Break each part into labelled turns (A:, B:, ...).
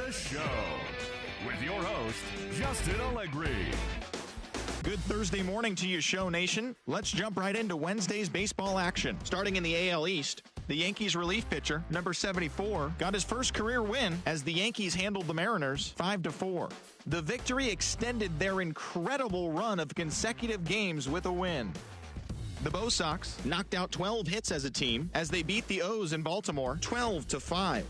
A: the show with your host, Justin Allegri.
B: Good Thursday morning to you, Show Nation. Let's jump right into Wednesday's baseball action. Starting in the AL East, the Yankees relief pitcher, number 74, got his first career win as the Yankees handled the Mariners 5-4. The victory extended their incredible run of consecutive games with a win. The Bo Sox knocked out 12 hits as a team as they beat the O's in Baltimore 12-5.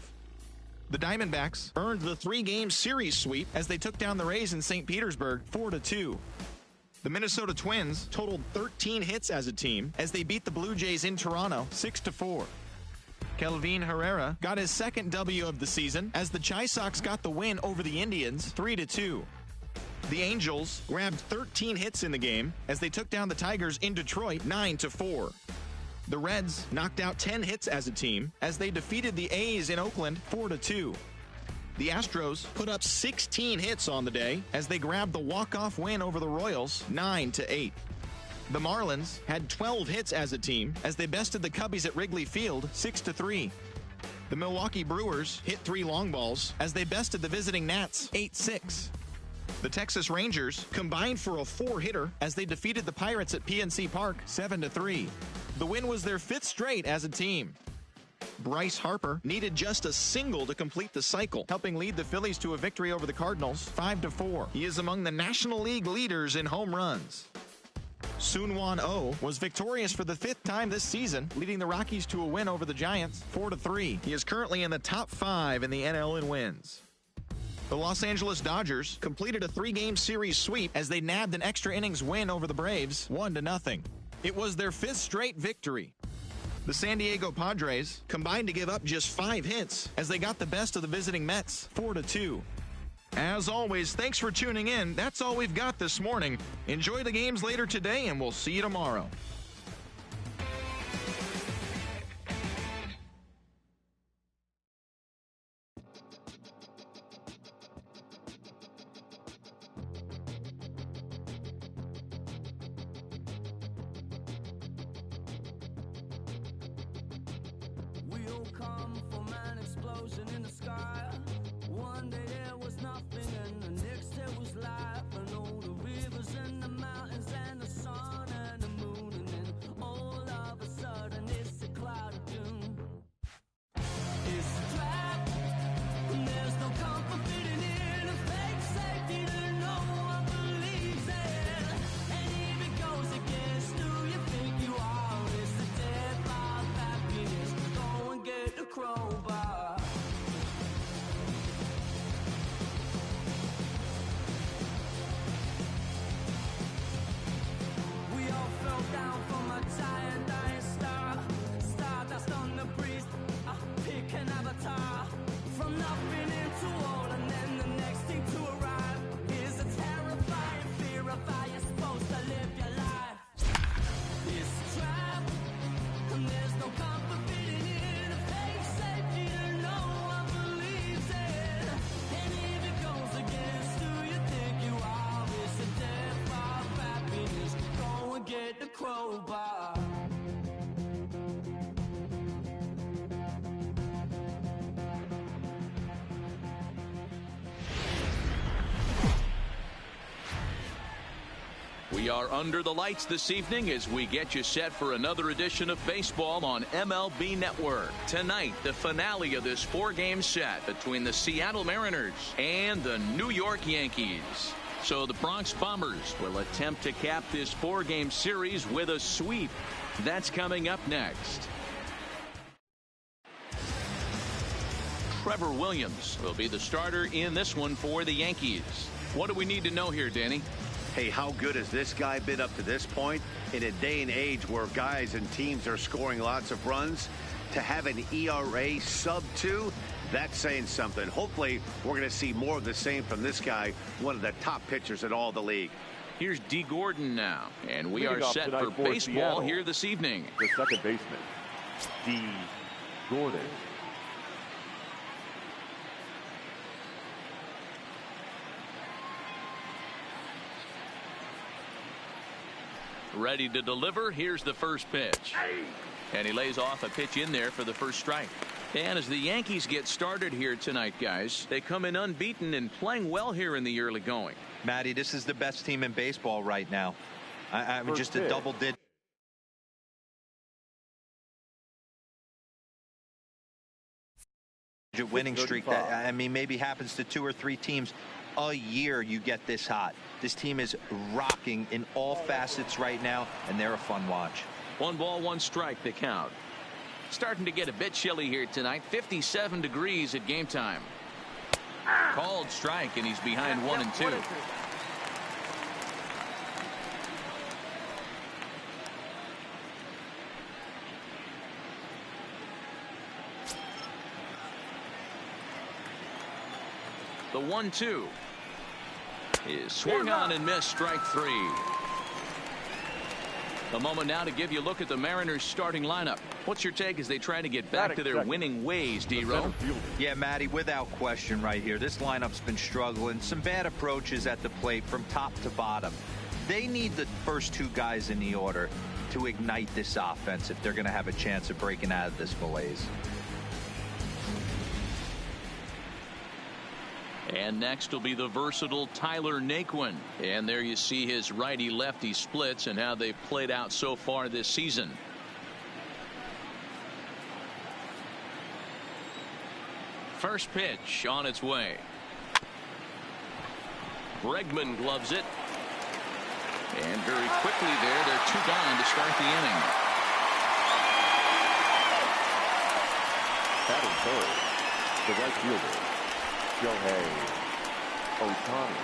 B: The Diamondbacks earned the 3-game series sweep as they took down the Rays in St. Petersburg 4-2. The Minnesota Twins totaled 13 hits as a team as they beat the Blue Jays in Toronto 6-4. Kelvin Herrera got his second W of the season as the Chi Sox got the win over the Indians 3-2. The Angels grabbed 13 hits in the game as they took down the Tigers in Detroit 9-4. The Reds knocked out 10 hits as a team as they defeated the A's in Oakland 4-2. The Astros put up 16 hits on the day as they grabbed the walk-off win over the Royals 9-8. The Marlins had 12 hits as a team as they bested the Cubbies at Wrigley Field 6-3. The Milwaukee Brewers hit 3 long balls as they bested the visiting Nats 8-6. The Texas Rangers combined for a 4-hitter as they defeated the Pirates at PNC Park 7-3. The win was their 5th straight as a team. Bryce Harper needed just a single to complete the cycle, helping lead the Phillies to a victory over the Cardinals 5-4. He is among the National League leaders in home runs. Soonwon Oh was victorious for the 5th time this season, leading the Rockies to a win over the Giants 4-3. He is currently in the top 5 in the NL in wins. The Los Angeles Dodgers completed a 3-game series sweep as they nabbed an extra innings win over the Braves 1-0. It was their 5th straight victory. The San Diego Padres combined to give up just 5 hits as they got the best of the visiting Mets 4-2. As always, thanks for tuning in. That's all we've got this morning. Enjoy the games later today, and we'll see you tomorrow.
C: Come from an explosion in the sky. One day there was nothing and the next there was life. And all the rivers and the mountains and the sun and the moon. And then all of a sudden it's a cloud of doom. It's a trap and there's no comfort fitting in. A fake safety that no one believes in. And if it goes against who you think you are, it's the death of happiness. Go and get the crowbar. We all fell down from a giant dying star. Stardust on the breeze, pick an avatar. From nothing into all and then the next thing to arrive is a terrifying fear of how you're supposed to live your life. It's a trap and there's no comfort fitting in. A fake safety that no one believes in. And if it goes against who you think you are, it's a death of happiness. Go and get the crowbar.
D: We are under the lights this evening as we get you set for another edition of baseball on MLB Network. Tonight, the finale of this 4-game set between the Seattle Mariners and the New York Yankees. So the Bronx Bombers will attempt to cap this 4-game series with a sweep. That's coming up next. Trevor Williams will be the starter in this one for the Yankees. What do we need to know here, Danny?
E: Hey, how good has this guy been up to this point? In a day and age where guys and teams are scoring lots of runs, to have an ERA sub-2, that's saying something. Hopefully, we're going to see more of the same from this guy, one of the top pitchers in all the league.
D: Here's D. Gordon now, and we are set for baseball here this evening.
F: The second baseman, D. Gordon.
D: Ready to deliver. Here's the first pitch. And he lays off a pitch in there for the first strike. And as the Yankees get started here tonight, guys, they come in unbeaten and playing well here in the early going.
G: Matty, this is the best team in baseball right now. I mean, just a double-digit winning streak that, I mean, maybe happens to 2 or 3 teams a year. You get this hot. This team is rocking in all facets right now, and they're a fun watch. 1 ball, 1 strike, the count.
D: Starting to get a bit chilly here tonight. 57 degrees at game time. Called strike, and he's behind 1 and 2. The 1-2 is swung on and missed. Strike 3. A moment now to give you a look at the Mariners starting lineup. What's your take as they try to get back to their winning ways, D-Row?
G: Yeah, Matty, without question right here. This lineup's been struggling. Some bad approaches at the plate from top to bottom. They need the first 2 guys in the order to ignite this offense if they're going to have a chance of breaking out of this malaise.
D: And next will be the versatile Tyler Naquin. And there you see his righty-lefty splits and how they've played out so far this season. First pitch on its way. Bregman gloves it. And very quickly they're 2 gone to start the inning.
F: Batting third, the right fielder, Shohei Ohtani.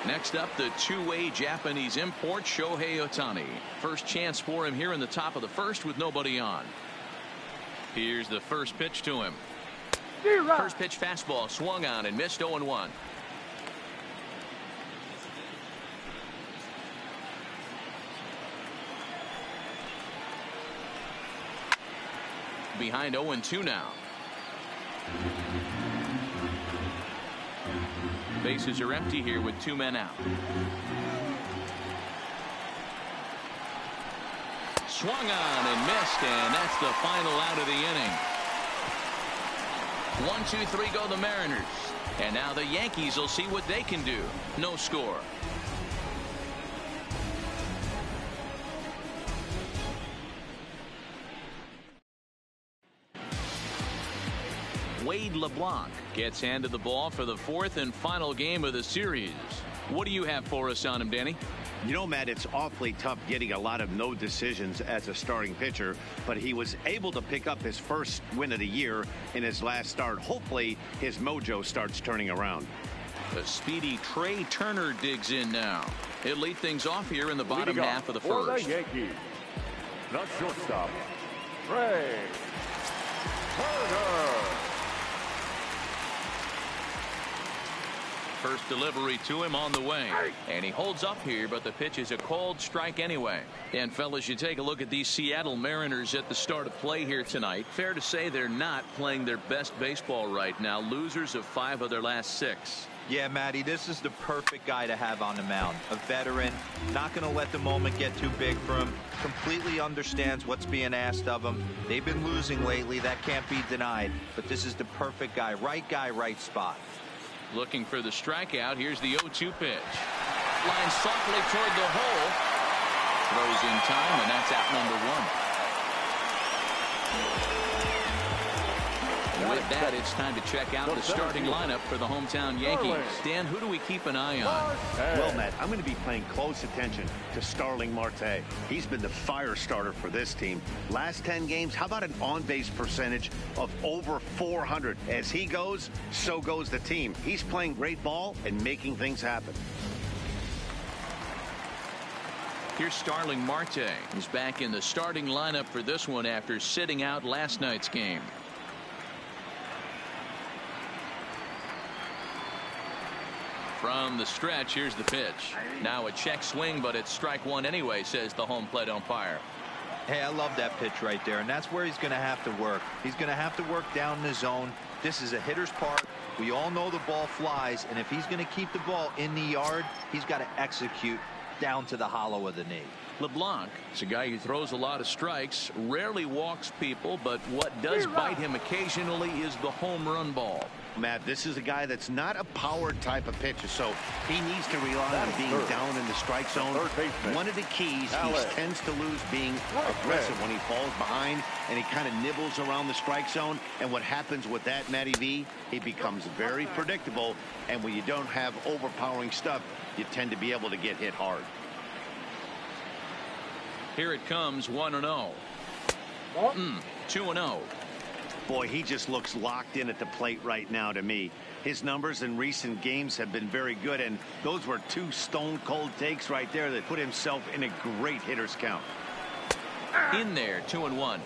D: Next up, the 2-way Japanese import, Shohei Ohtani. First chance for him here in the top of the first with nobody on. Here's the first pitch to him. First pitch fastball swung on and missed. 0-1. Behind 0-2 now. Bases are empty here with 2 men out. Swung on and missed, and that's the final out of the inning. 1, 2, 3 go the Mariners. And now the Yankees will see what they can do. No score. Wade LeBlanc gets handed the ball for the 4th and final game of the series. What do you have for us on him, Danny?
E: You know, Matt, it's awfully tough getting a lot of no decisions as a starting pitcher, but he was able to pick up his first win of the year in his last start. Hopefully his mojo starts turning around.
D: The speedy Trey Turner digs in now. He'll lead things off here in the bottom half of the first.
F: For the Yankees, the shortstop, Trey Turner.
D: First delivery to him on the way, and he holds up here, but the pitch is a called strike anyway. And fellas, you take a look at these Seattle Mariners at the start of play here tonight. Fair to say they're not playing their best baseball right now. Losers of 5 of their last 6.
G: Yeah, Matty, this is the perfect guy to have on the mound. A veteran, not going to let the moment get too big for him. Completely understands what's being asked of him. They've been losing lately. That can't be denied. But this is the perfect guy, right spot.
D: Looking for the strikeout. Here's the 0-2 pitch. Line softly toward the hole. Throws in time, and that's out number 1. With that, it's time to check out the starting lineup for the hometown Yankees. Dan, who do we keep an eye on?
E: Well, Matt, I'm going to be paying close attention to Starling Marte. He's been the fire starter for this team. Last 10 games, how about an on-base percentage of over 400? As he goes, so goes the team. He's playing great ball and making things happen.
D: Here's Starling Marte. He's back in the starting lineup for this one after sitting out last night's game. From the stretch, here's the pitch. Now a check swing, but it's strike 1 anyway, says the home plate umpire.
G: Hey, I love that pitch right there, and that's where he's going to have to work. He's going to have to work down the zone. This is a hitter's park. We all know the ball flies, and if he's going to keep the ball in the yard, he's got to execute down to the hollow of the knee.
D: LeBlanc is a guy who throws a lot of strikes, rarely walks people, but what does bite him occasionally is the home run ball.
E: Matt, this is a guy that's not a power type of pitcher, so he needs to rely on being down in the strike zone. One of the keys, he tends to lose being aggressive when he falls behind, and he kind of nibbles around the strike zone. And what happens with that, Matty V, he becomes very predictable, and when you don't have overpowering stuff, you tend to be able to get hit hard.
D: Here it comes, 1-0. 2-0.
E: Boy, he just looks locked in at the plate right now to me. His numbers in recent games have been very good, and those were two stone-cold takes right there that put himself in a great hitter's count.
D: In there, 2-1.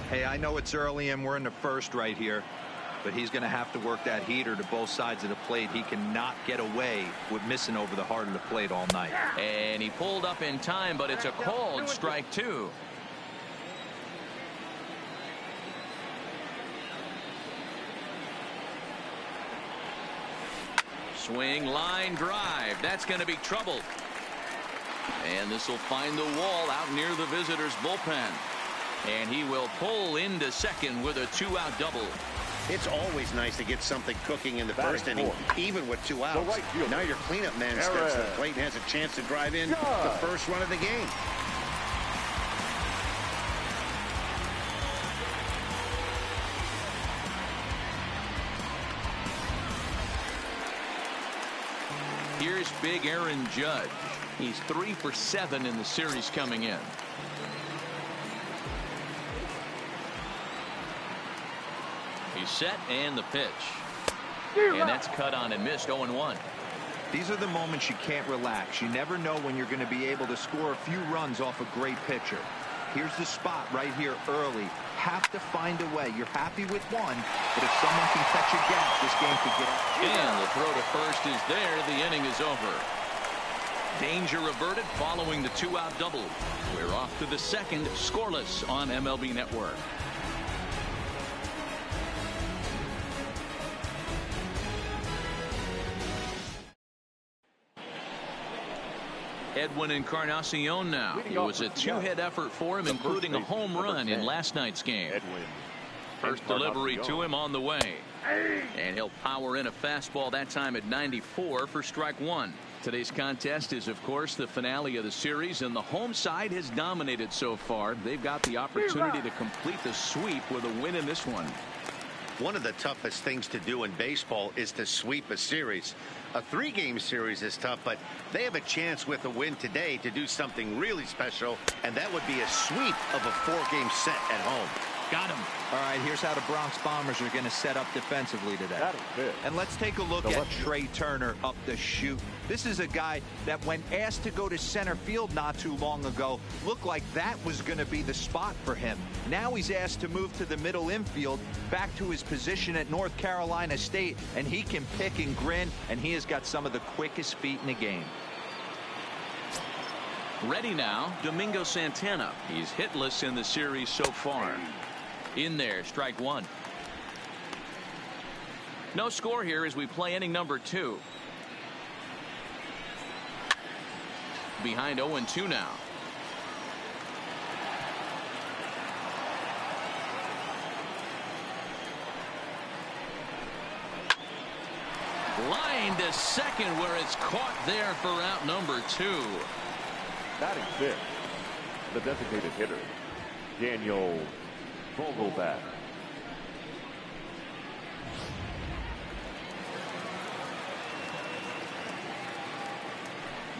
G: Hey, I know it's early and we're in the first right here, but he's going to have to work that heater to both sides of the plate. He cannot get away with missing over the heart of the plate all night.
D: And he pulled up in time, but it's a called strike 2. Swing, line, drive. That's going to be trouble. And this will find the wall out near the visitor's bullpen. And he will pull into second with a 2-out double.
E: It's always nice to get something cooking in the first inning, even with 2 outs. Now your cleanup man steps to the plate and has a chance to drive in the first run of the game.
D: Here's big Aaron Judge. He's 3 for 7 in the series coming in. He's set and the pitch. And that's cut on and missed. 0-1.
G: These are the moments you can't relax. You never know when you're going to be able to score a few runs off a great pitcher. Here's the spot right here early. Have to find a way. You're happy with one, but if someone can catch a gap, this game could get out.
D: And the throw to first is there. The inning is over. Danger averted following the 2-out double. We're off to the second, scoreless on MLB Network. Edwin Encarnacion now. It was a 2-hit effort for him, including a home run in last night's game. First delivery to him on the way. And he'll power in a fastball that time at 94 for strike 1. Today's contest is, of course, the finale of the series, and the home side has dominated so far. They've got the opportunity to complete the sweep with a win in this one.
E: One of the toughest things to do in baseball is to sweep a series. A 3-game series is tough, but they have a chance with a win today to do something really special, and that would be a sweep of a 4-game set at home.
D: Got him.
G: All right, here's how the Bronx Bombers are going to set up defensively today. And let's take a look at Trey Turner up the chute. This is a guy that, when asked to go to center field not too long ago, looked like that was going to be the spot for him. Now he's asked to move to the middle infield, back to his position at North Carolina State, and he can pick and grin, and he has got some of the quickest feet in the game.
D: Ready now, Domingo Santana. He's hitless in the series so far. In there, strike 1. No score here as we play inning number 2. Behind 0-2 now. Line to second, where it's caught there for out number 2.
F: Batting fifth, the designated hitter, Daniel Vogelbach.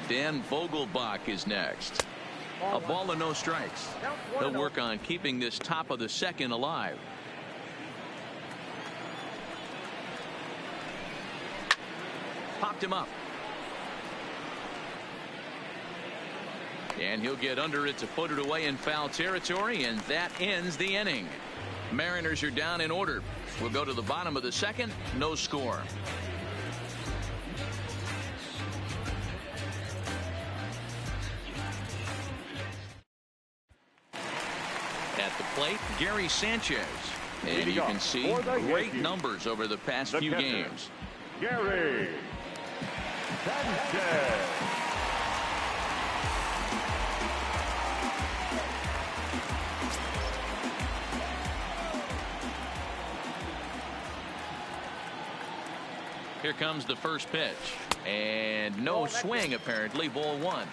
D: Dan Vogelbach is next. A ball and no strikes. He'll work on keeping this top of the second alive. Popped him up. And he'll get under it to put it away in foul territory, and that ends the inning. Mariners are down in order. We'll go to the bottom of the second. No score. At the plate, Gary Sanchez. And you can see great numbers over the past few games.
F: Gary Sanchez.
D: Here comes the first pitch. And no swing, apparently. Ball 1.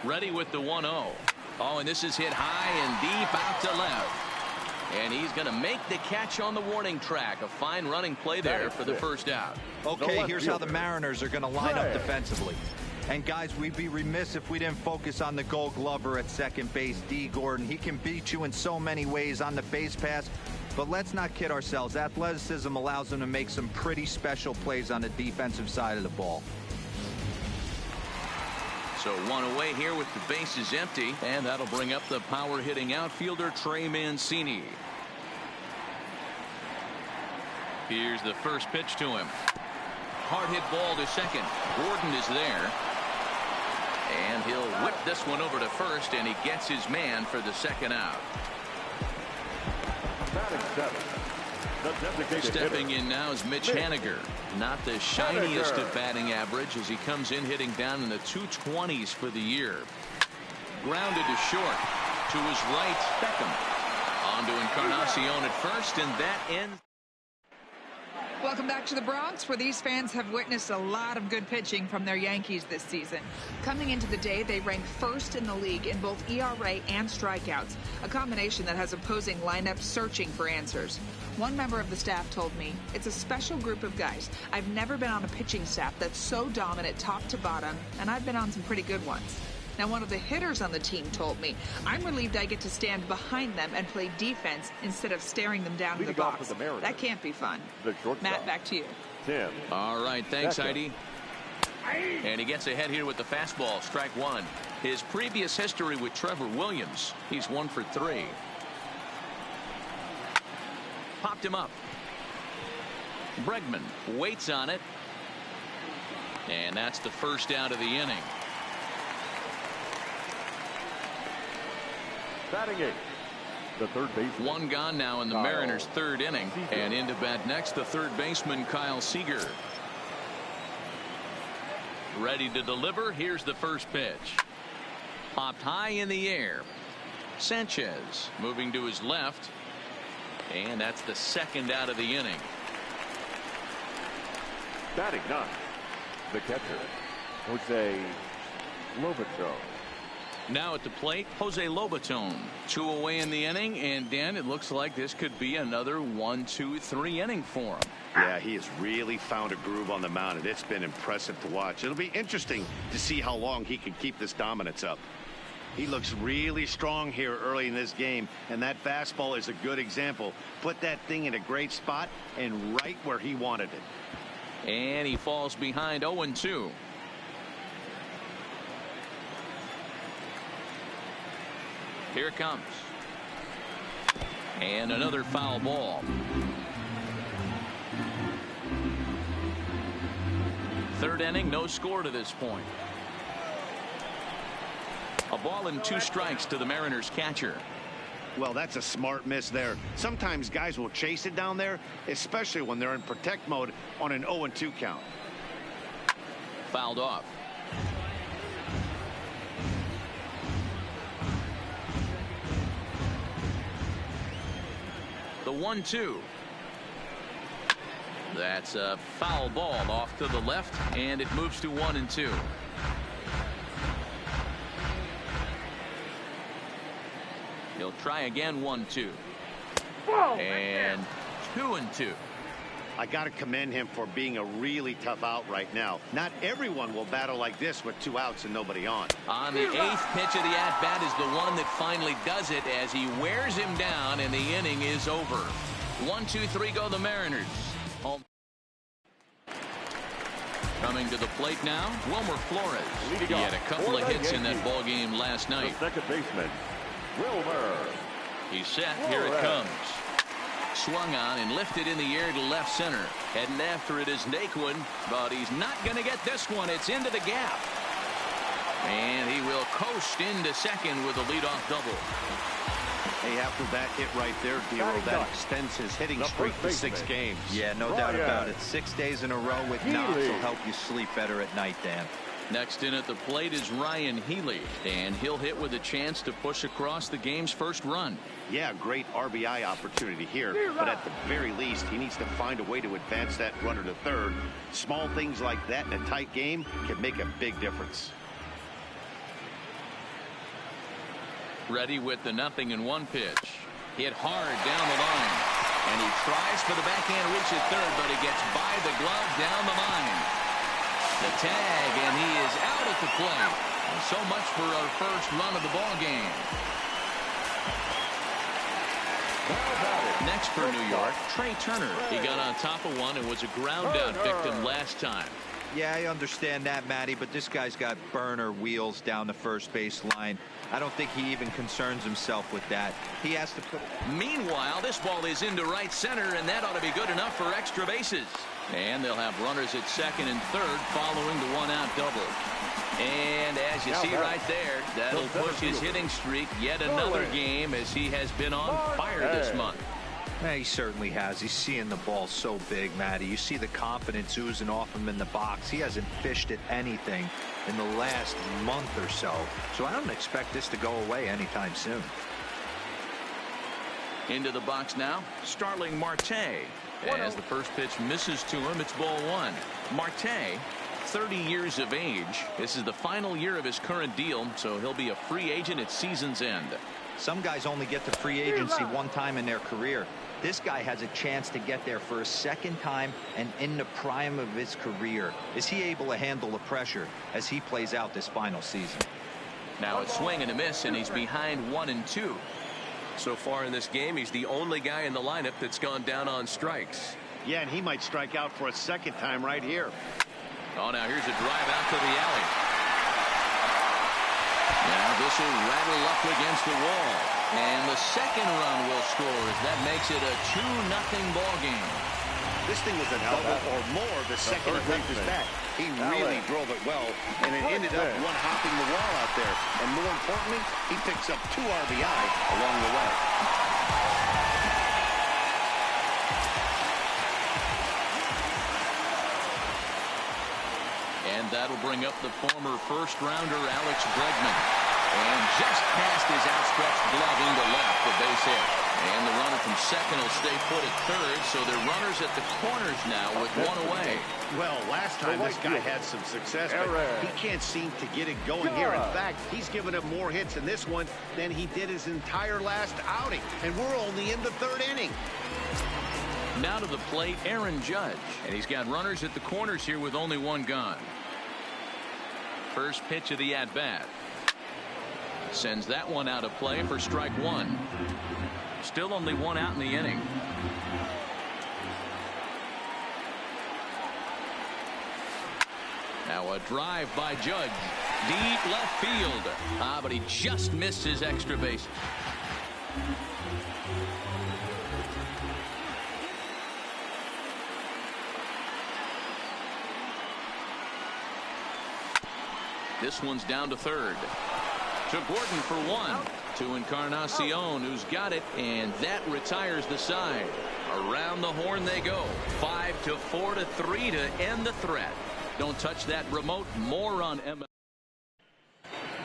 D: Ready with the 1-0. Oh, and this is hit high and deep out to left. And he's going to make the catch on the warning track. A fine running play there for the first out.
G: Okay, here's how the Mariners are going to line up defensively. And guys, we'd be remiss if we didn't focus on the Gold Glover at second base, D. Gordon. He can beat you in so many ways on the base pass. But let's not kid ourselves. Athleticism allows him to make some pretty special plays on the defensive side of the ball.
D: So one away here with the bases empty, and that'll bring up the power-hitting outfielder Trey Mancini. Here's the first pitch to him. Hard hit ball to second. Gordon is there. And he'll whip this one over to first, and he gets his man for the second out. Stepping in now is Mitch Haniger. Not the shiniest of batting average as he comes in hitting down in the 220s for the year. Grounded to short. To his right, Beckham. On to Encarnacion at first, and that ends.
H: Welcome back to the Bronx, where these fans have witnessed a lot of good pitching from their Yankees this season. Coming into the day, they rank first in the league in both ERA and strikeouts, a combination that has opposing lineups searching for answers. One member of the staff told me, "It's a special group of guys. I've never been on a pitching staff that's so dominant top to bottom, and I've been on some pretty good ones." Now, one of the hitters on the team told me, "I'm relieved I get to stand behind them and play defense instead of staring them down in the box. That can't be fun." Matt, back to you.
F: Tim.
D: All right, thanks, Heidi. And he gets ahead here with the fastball, strike 1. His previous history with Trevor Williams, he's 1 for 3. Popped him up. Bregman waits on it. And that's the first out of the inning.
F: Batting 8, the third baseman.
D: One gone now in the Mariners' third inning. And into bat next, the third baseman, Kyle Seager. Ready to deliver. Here's the first pitch. Popped high in the air. Sanchez moving to his left. And that's the second out of the inning.
F: Batting 9, the catcher, Jose Lobato.
D: Now at the plate, Jose Lobaton. 2 away in the inning, and Dan, it looks like this could be another 1, 2, 3 inning for him.
E: Yeah, he has really found a groove on the mound, and it's been impressive to watch. It'll be interesting to see how long he can keep this dominance up. He looks really strong here early in this game, and that fastball is a good example. Put that thing in a great spot and right where he wanted it.
D: And he falls behind 0-2. Here it comes. And another foul ball. Third inning, no score to this point. A ball and 2 strikes to the Mariners catcher.
E: Well, that's a smart miss there. Sometimes guys will chase it down there, especially when they're in protect mode on an 0-2 count.
D: Fouled off. The 1-2. That's a foul ball off to the left, and it moves to 1-2. He'll try again. 1-2. And 2-2.
E: I got to commend him for being a really tough out right now. Not everyone will battle like this with 2 outs and nobody on.
D: On the 8th pitch of the at-bat is the one that finally does it as he wears him down, and the inning is over. 1, 2, 3 go the Mariners. Home. Coming to the plate now, Wilmer Flores. He had a couple of hits in that ball game last night.
F: The second baseman, Wilmer.
D: He's set. Here it comes. Swung on and lifted in the air to left center. Heading after it is Naquin, but he's not going to get this one. It's into the gap. And he will coast into second with a leadoff double.
E: Hey, after that hit right there, D'Lo, that extends his hitting streak to 6 games.
G: Yeah, no doubt about it. 6 days in a row with knocks will help you sleep better at night, Dan.
D: Next in at the plate is Ryan Healy, and he'll hit with a chance to push across the game's first run.
E: Yeah, great RBI opportunity here, but at the very least, he needs to find a way to advance that runner to third. Small things like that in a tight game can make a big difference.
D: Ready with the 0-1 pitch. Hit hard down the line, and he tries for the backhand reach at third, but he gets by the glove down the line. The tag, and he is out at the plate. And so much for our first run of the ball game. Next for New York, Trey Turner. He got on top of one and was a ground out victim last time.
G: Yeah, I understand that, Matty, but this guy's got burner wheels down the first base line. I don't think he even concerns himself with that. He has to put.
D: Meanwhile, this ball is into right center, and that ought to be good enough for extra bases. And they'll have runners at second and third following the one-out double. And as you see right there, that'll push his hitting streak yet another game, as he has been on fire this month.
G: Yeah, he certainly has. He's seeing the ball so big, Matty. You see the confidence oozing off him in the box. He hasn't fished at anything in the last month or so. So I don't expect this to go away anytime soon.
D: Into the box now, Starling Marte. As the first pitch misses to him, it's ball one. Marte, 30 years of age. This is the final year of his current deal, so he'll be a free agent at season's end.
G: Some guys only get to free agency one time in their career. This guy has a chance to get there for a second time and in the prime of his career. Is he able to handle the pressure as he plays out this final season?
D: Now a swing and a miss, and he's behind 1-2.
I: So far in this game, he's the only guy in the lineup that's gone down on strikes.
E: Yeah, and he might strike out for a second time right here.
D: Oh, now here's a drive out to the alley. Now this will rattle up against the wall. And the second run will score, as that makes it a 2-0 ball game.
E: This thing was a double or more the second it left his bat. He really drove it well, and it ended up one-hopping the wall out there. And more importantly, he picks up 2 RBI along the way.
D: And that'll bring up the former first-rounder Alex Bregman. And just past his outstretched glove into left, the base hit. And the runner from second will stay put at third, so they're runners at the corners now with one away.
E: Well, last time this guy had some success, but he can't seem to get it going here. In fact, he's given up more hits in this one than he did his entire last outing. And we're only in the third inning.
D: Now to the plate, Aaron Judge. And he's got runners at the corners here with only one gone. First pitch of the at-bat. Sends that one out of play for strike one. Still only one out in the inning. Now a drive by Judge. Deep left field. But he just missed his extra base. This one's down to third. To Gordon for one. To Encarnacion, who's got it, and that retires the side. Around the horn they go. 5-4 to 3 to end the threat. Don't touch that remote. More on ML.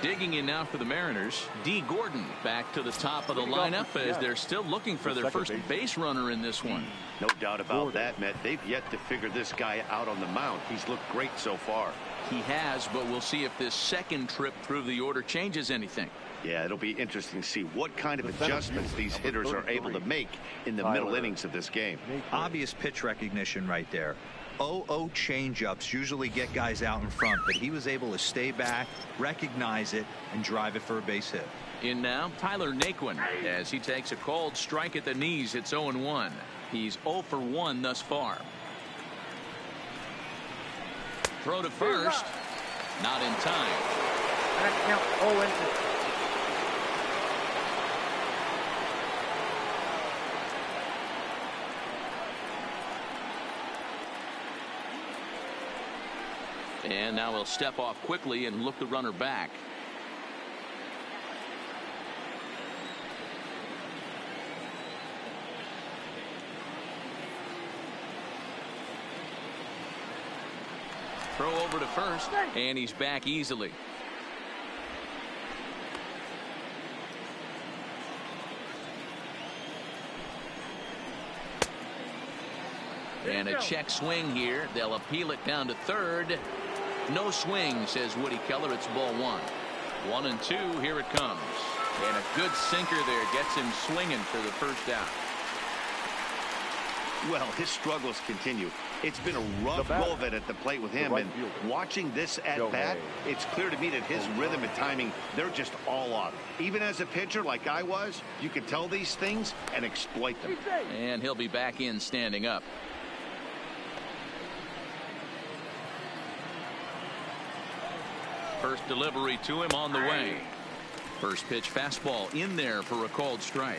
D: Digging in now for the Mariners, D. Gordon back to the top of the lineup as they're still looking for their first base runner in this one.
E: No doubt about that, Matt. They've yet to figure this guy out on the mound. He's looked great so far.
D: He has, but we'll see if this second trip through the order changes anything.
E: Yeah, it'll be interesting to see what kind of adjustments these hitters are able to make in the middle innings of this game.
G: Obvious pitch recognition right there. 0-0 changeups usually get guys out in front, but he was able to stay back, recognize it, and drive it for a base hit.
D: In now, Tyler Naquin, as he takes a called strike at the knees. It's 0-1. He's 0 for 1 thus far. Throw to first. Not in time. And now he'll step off quickly and look the runner back. Throw over to first, and he's back easily. And a check swing here. They'll appeal it down to third. No swing, says Woody Keller. It's ball 1. 1 and 2. Here it comes. And a good sinker there gets him swinging for the first out.
E: Well, his struggles continue. It's been a rough go of it at the plate with him. And watching this at bat, it's clear to me that his rhythm and timing, they're just all off. Even as a pitcher like I was, you can tell these things and exploit them.
D: And he'll be back in standing up. First delivery to him on the way. First pitch fastball in there for a called strike.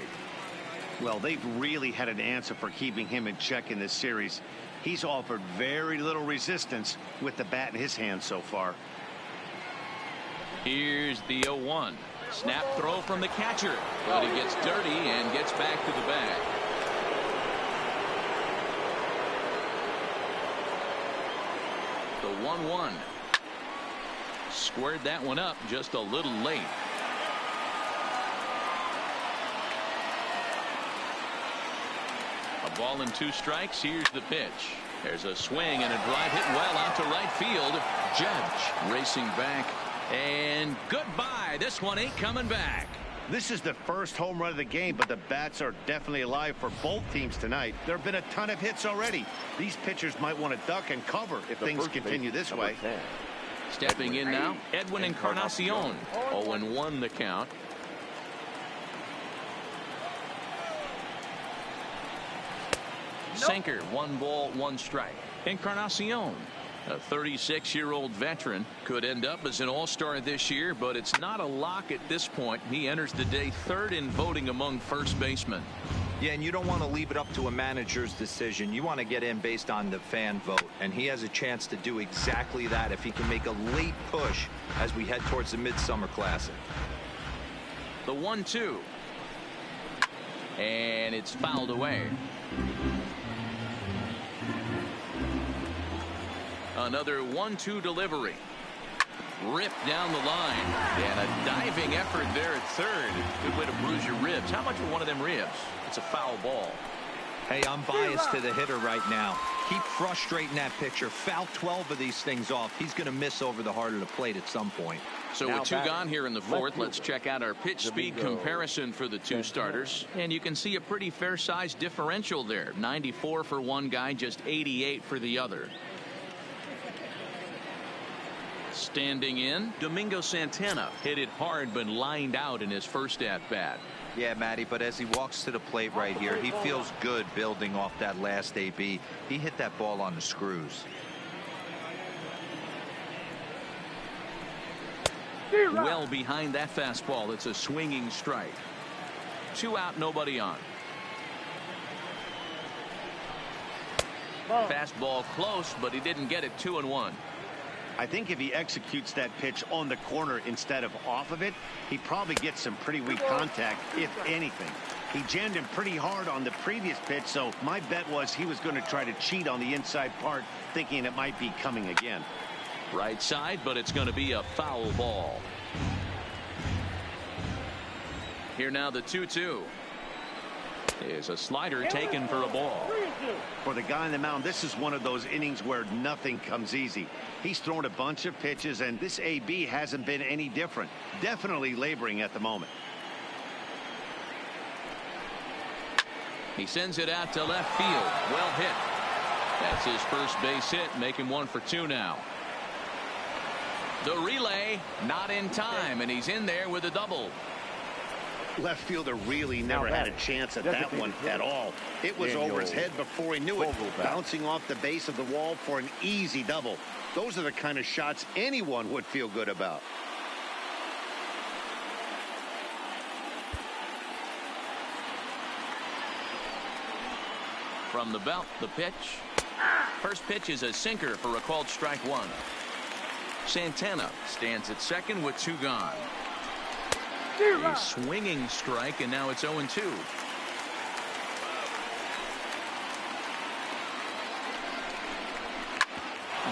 E: Well, they've really had an answer for keeping him in check in this series. He's offered very little resistance with the bat in his hand so far.
D: Here's the 0-1. Snap throw from the catcher, but he gets dirty and gets back to the bag. The 1-1. Squared that one up just a little late. A ball and 2 strikes. Here's the pitch. There's a swing and a drive hit well out to right field. Judge racing back, and goodbye. This one ain't coming back.
E: This is the first home run of the game, but the bats are definitely alive for both teams tonight. There have been a ton of hits already. These pitchers might want to duck and cover if things continue this way.
D: Stepping in now, Edwin Encarnacion. 0-1 the count. Sinker, 1 ball, 1 strike. Encarnacion, a 36-year-old veteran, could end up as an all-star this year, but it's not a lock at this point. He enters the day 3rd in voting among first basemen.
G: Yeah, and you don't want to leave it up to a manager's decision. You want to get in based on the fan vote, and he has a chance to do exactly that if he can make a late push as we head towards the Midsummer Classic.
D: The 1-2. And it's fouled away. Another 1-2 delivery. Ripped down the line. And a diving effort there at third. Good way to bruise your ribs. How much for one of them ribs? It's a foul ball.
G: Hey, I'm biased to the hitter right now. Keep frustrating that pitcher. Foul 12 of these things off. He's going to miss over the heart of the plate at some point.
D: So with 2 gone here in the 4th, let's check out our pitch speed comparison for the 2 starters. And you can see a pretty fair-sized differential there. 94 for one guy, just 88 for the other. Standing in, Domingo Santana hit it hard but lined out in his first at-bat.
G: Yeah, Matty, but as he walks to the plate right here, he feels good building off that last AB. He hit that ball on the screws.
D: Well behind that fastball. It's a swinging strike. 2 out, nobody on. Fastball close, but he didn't get it. 2-1.
E: I think if he executes that pitch on the corner instead of off of it, he probably gets some pretty weak contact, if anything. He jammed him pretty hard on the previous pitch, so my bet was he was going to try to cheat on the inside part, thinking it might be coming again.
D: Right side, but it's going to be a foul ball. Here now the 2-2. Is a slider taken for a ball.
E: For the guy on the mound, this is one of those innings where nothing comes easy. He's thrown a bunch of pitches, and this AB hasn't been any different. Definitely laboring at the moment.
D: He sends it out to left field. Well hit. That's his first base hit, making 1 for 2 now. The relay not in time, and he's in there with a double.
E: Left fielder really never had a chance at that one at all. It was over his head before he knew it, bouncing off the base of the wall for an easy double. Those are the kind of shots anyone would feel good about.
D: From the belt, the pitch. First pitch is a sinker for a called strike 1. Santana stands at second with 2 gone. A swinging strike, and now it's 0-2. Drilled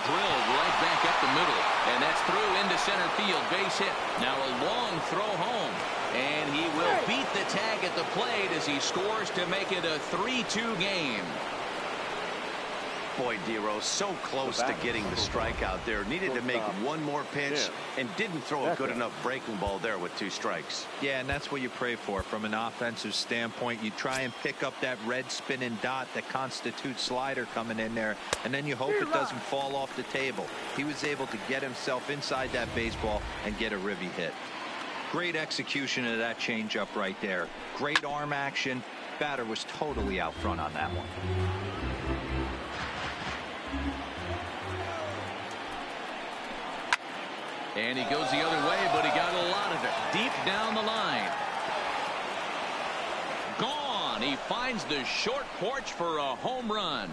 D: right back field, base hit. Now a long throw home. And he will beat the tag at the plate as he scores to make it a 3-2 game.
E: Boy, Dero, so close to getting the strikeout there. Needed to make one more pitch and didn't throw a good enough breaking ball there with 2 strikes.
G: Yeah, and that's what you pray for. From an offensive standpoint, you try and pick up that red spinning dot that constitutes slider coming in there, and then you hope it doesn't fall off the table. He was able to get himself inside that baseball and get a ribby hit. Great execution of that changeup right there. Great arm action. Batter was totally out front on that one.
D: And he goes the other way, but he got a lot of it deep down the line. Gone. He finds the short porch for a home run.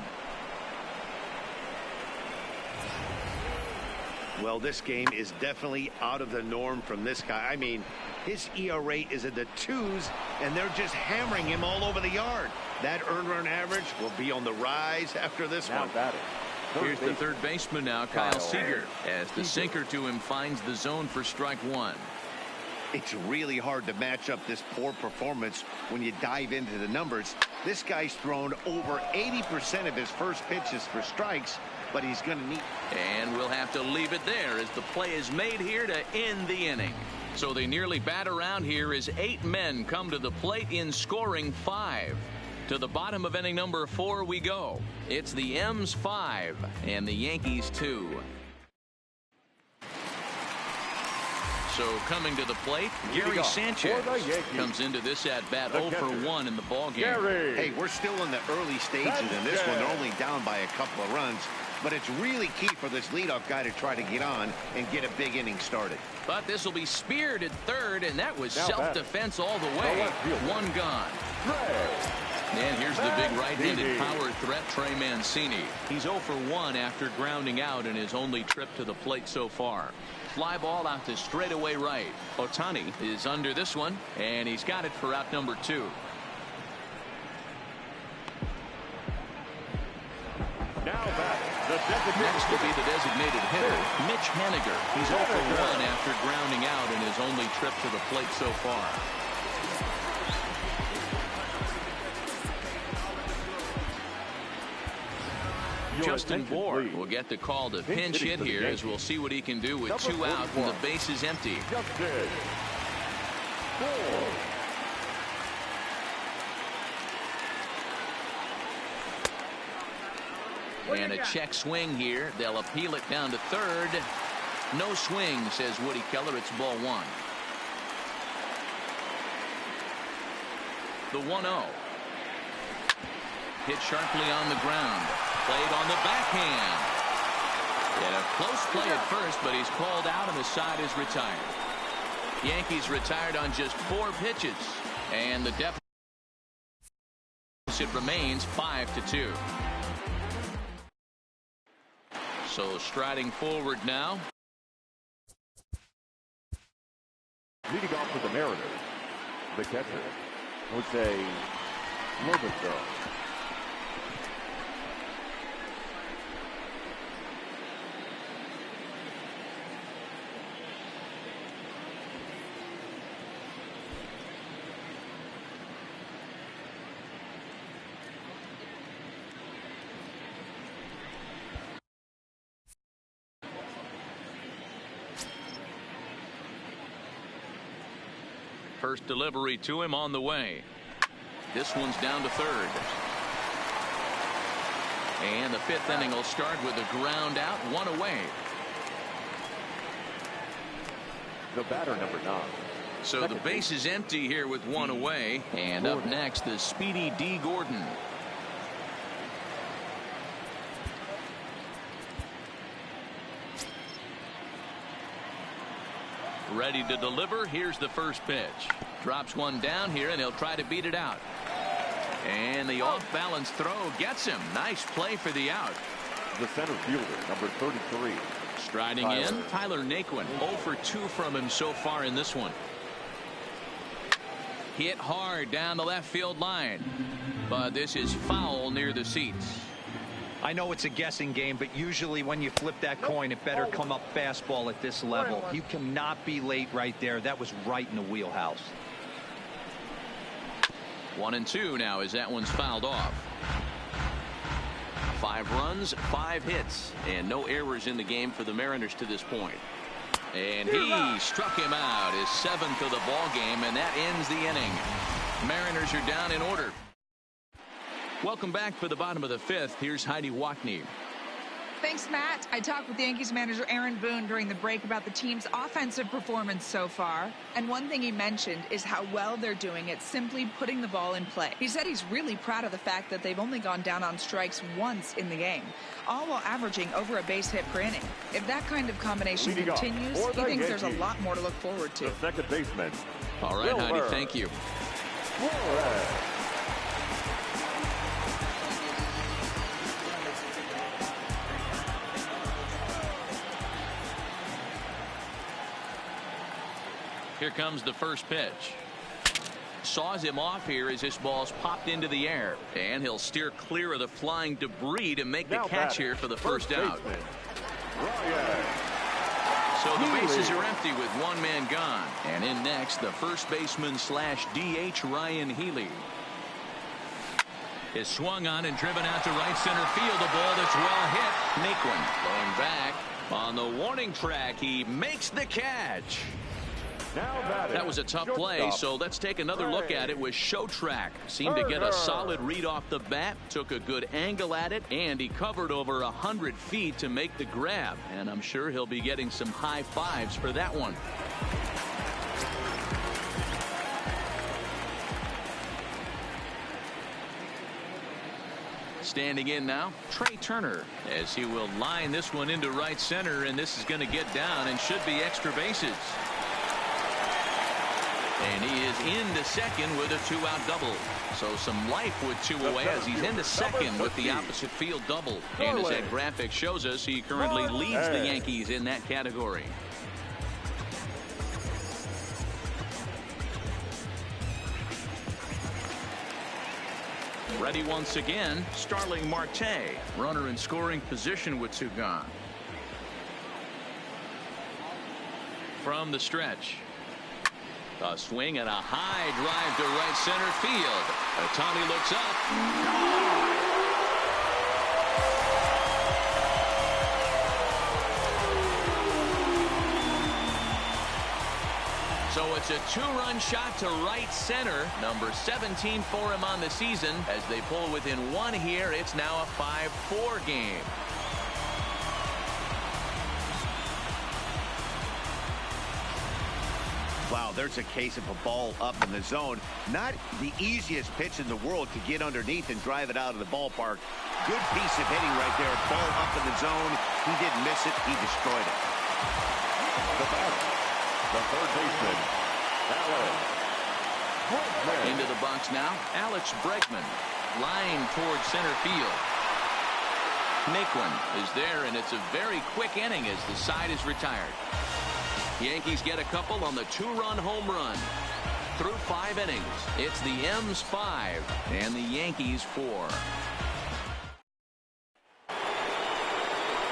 E: Well, this game is definitely out of the norm from this guy. I mean, his ERA is in the 2s, and they're just hammering him all over the yard. That earned run average will be on the rise after this one.
D: Here's the third baseman now, Kyle Seager, as the sinker to him finds the zone for strike 1.
E: It's really hard to match up this poor performance when you dive into the numbers. This guy's thrown over 80% of his first pitches for strikes, but he's going to need.
D: And we'll have to leave it there as the play is made here to end the inning. So they nearly bat around here as 8 men come to the plate in scoring 5. To the bottom of inning number 4 we go. It's the M's 5 and the Yankees 2. So coming to the plate, Gary Sanchez comes into this at bat 0 for 1 in the ball game.
E: Hey, we're still in the early stages in this one. They're only down by a couple of runs, but it's really key for this leadoff guy to try to get on and get a big inning started.
D: But this will be speared at third, and that was self-defense all the way. 1 gone. And here's the big right-handed power threat, Trey Mancini. He's 0 for 1 after grounding out in his only trip to the plate so far. Fly ball out to straightaway right. Ohtani is under this one, and he's got it for out number 2. Next will be the designated hitter, Mitch Haniger. He's 0 for 1 after grounding out in his only trip to the plate so far. Justin Bourne will get the call to pinch hit here, as we'll see what he can do with 2 out and the base is empty. And a check swing here. They'll appeal it down to third. No swing, says Woody Keller. It's ball 1. The 1-0. Hit sharply on the ground. Played on the backhand. And a close play at first, but he's called out and the side is retired. Yankees retired on just 4 pitches. And the deficit remains 5-2. So striding forward now.
F: Leading off for the Mariners, the catcher, Jose Robertson.
D: First delivery to him on the way. This one's down to third. And the 5th inning will start with a ground out, 1 away.
F: The batter, number 9.
D: So the base is empty here with 1 away. And up next, the speedy D. Gordon. Ready to deliver. Here's the first pitch. Drops one down here, and he'll try to beat it out. And the off-balance throw gets him. Nice play for the out.
F: The center fielder, number 33.
D: Striding in, Tyler Naquin. 0 for 2 from him so far in this one. Hit hard down the left field line. But this is foul near the seats.
G: I know it's a guessing game, but usually when you flip that coin, it better come up fastball at this level. You cannot be late right there. That was right in the wheelhouse.
D: 1-2 now as that one's fouled off. 5 runs, 5 hits, and no errors in the game for the Mariners to this point. And he struck him out, his 7th of the ball game, and that ends the inning. Mariners are down in order. Welcome back for the bottom of the 5th. Here's Heidi Wackney.
H: Thanks, Matt. I talked with Yankees manager Aaron Boone during the break about the team's offensive performance so far. And one thing he mentioned is how well they're doing at simply putting the ball in play. He said he's really proud of the fact that they've only gone down on strikes once in the game, all while averaging over a base hit per inning. If that kind of combination continues, he thinks there's a lot more to look forward to.
F: The second baseman.
D: All right, Heidi, thank you. Here comes the first pitch. Saws him off here as this ball's popped into the air. And he'll steer clear of the flying debris to make the catch here for the first out. So the bases are empty with 1 man gone. And in next, the first baseman / DH Ryan Healy. Is swung on and driven out to right center field. A ball that's well hit. Naquin going back on the warning track. He makes the catch. That was a tough play, so let's take another look at it with Show Track. Seemed to get a solid read off the bat, took a good angle at it, and he covered over 100 feet to make the grab. And I'm sure he'll be getting some high fives for that one. Standing in now, Trey Turner, as he will line this one into right center, and this is going to get down and should be extra bases. And he is into second with a 2-out double. So some life with 2 away as he's into second with the opposite field double. And as that graphic shows us, he currently leads the Yankees in that category. Ready once again, Starling Marte. Runner in scoring position with 2 gone. From the stretch. A swing and a high drive to right center field. Ohtani looks up. So it's a 2-run shot to right center. Number 17 for him on the season. As they pull within 1 here, it's now a 5-4 game.
E: Wow, there's a case of a ball up in the zone. Not the easiest pitch in the world to get underneath and drive it out of the ballpark. Good piece of hitting right there. Ball up in the zone. He didn't miss it. He destroyed it.
F: The batter, the third baseman, Alex Bregman.
D: Into the box now, Alex Bregman. Line towards center field. Naquin is there, and it's a very quick inning as the side is retired. Yankees get a couple on the 2-run home run. Through 5 innings, it's the M's 5 and the Yankees 4.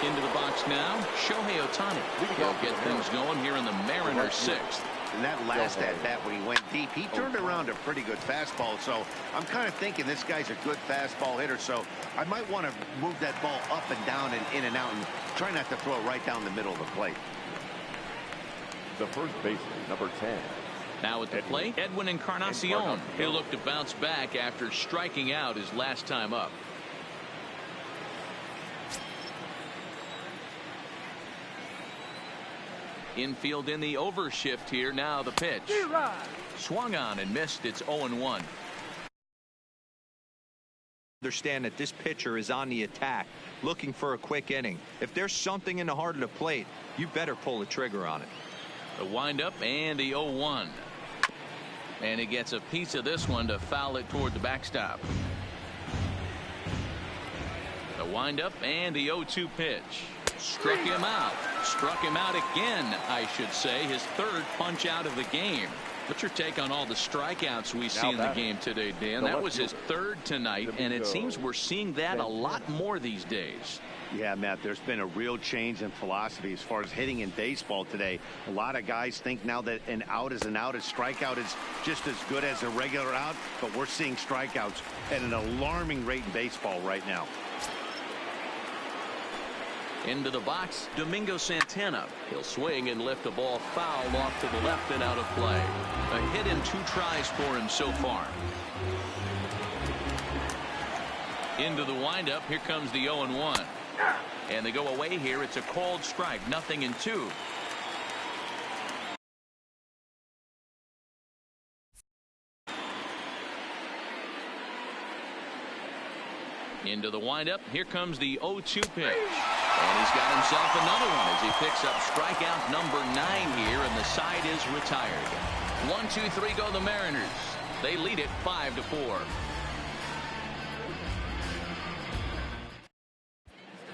D: Into the box now, Shohei Ohtani. He'll get things going here in the Mariners' 6th.
E: And that last at-bat when he went deep, he turned around a pretty good fastball. So I'm kind of thinking this guy's a good fastball hitter. So I might want to move that ball up and down and in and out and try not to throw it right down the middle of the plate.
F: The first baseman, number 10.
D: Now at the plate, Edwin Encarnacion. He'll look to bounce back after striking out his last time up. Infield in the overshift here. Now the pitch. Swung on and missed. It's 0-1.
G: Understand that this pitcher is on the attack, looking for a quick inning. If there's something in the heart of the plate, you better pull the trigger on it.
D: The windup and the 0-1. And he gets a piece of this one to foul it toward the backstop. The windup and the 0-2 pitch. Struck him out. Struck him out again, I should say. His 3rd punch out of the game. What's your take on all the strikeouts we see in the game today, Dan? That was his third tonight, and it seems we're seeing that a lot more these days.
E: Yeah, Matt, there's been a real change in philosophy as far as hitting in baseball today. A lot of guys think now that an out is an out, a strikeout is just as good as a regular out, but we're seeing strikeouts at an alarming rate in baseball right now.
D: Into the box, Domingo Santana. He'll swing and lift a ball foul off to the left and out of play. A hit in 2 tries for him so far. Into the windup, here comes the 0-1. And they go away here. It's a called strike, 0-2. Into the windup, here comes the 0-2 pitch. And he's got himself another one as he picks up strikeout number 9 here, and the side is retired. 1-2-3 go the Mariners. They lead it 5-4.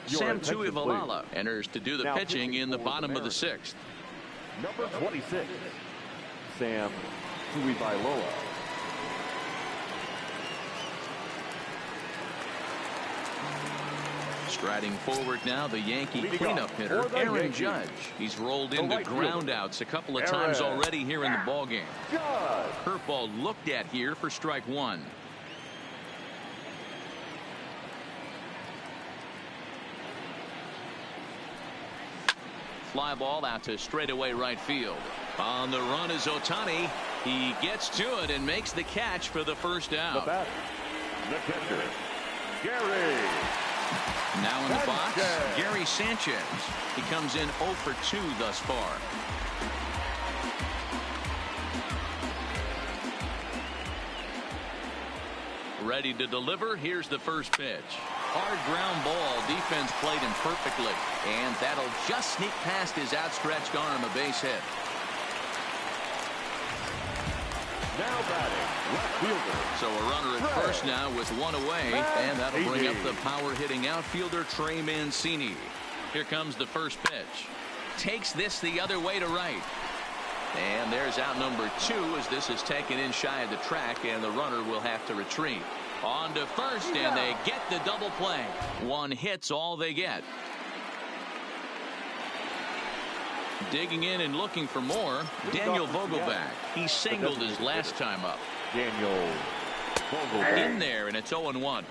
D: Sam Tuivalala enters to do the pitching in the bottom of the 6th.
F: Number 26, Sam Tuivalala.
D: Striding forward now, the Yankee cleanup hitter, Aaron Judge. He's rolled into groundouts a couple of times already here in the ballgame. Curveball looked at here for strike 1. Fly ball out to straightaway right field. On the run is Ohtani. He gets to it and makes the catch for the first out.
F: The batter, the catcher, Gary.
D: Now in the box, Gary Sanchez. He comes in 0 for 2 thus far. Ready to deliver. Here's the first pitch. Hard ground ball. Defense played him perfectly. And that'll just sneak past his outstretched arm, a base hit.
F: Now batting, left fielder.
D: So a runner at first now with 1 away, and that'll bring up the power-hitting outfielder Trey Mancini. Here comes the first pitch. Takes this the other way to right. And there's out number 2 as this is taken in shy of the track, and the runner will have to retreat. On to first, and they get the double play. 1 hit's all they get. Digging in and looking for more, Daniel Vogelback. He singled his last time up.
F: Daniel Vogelback.
D: In there, and it's 0-1.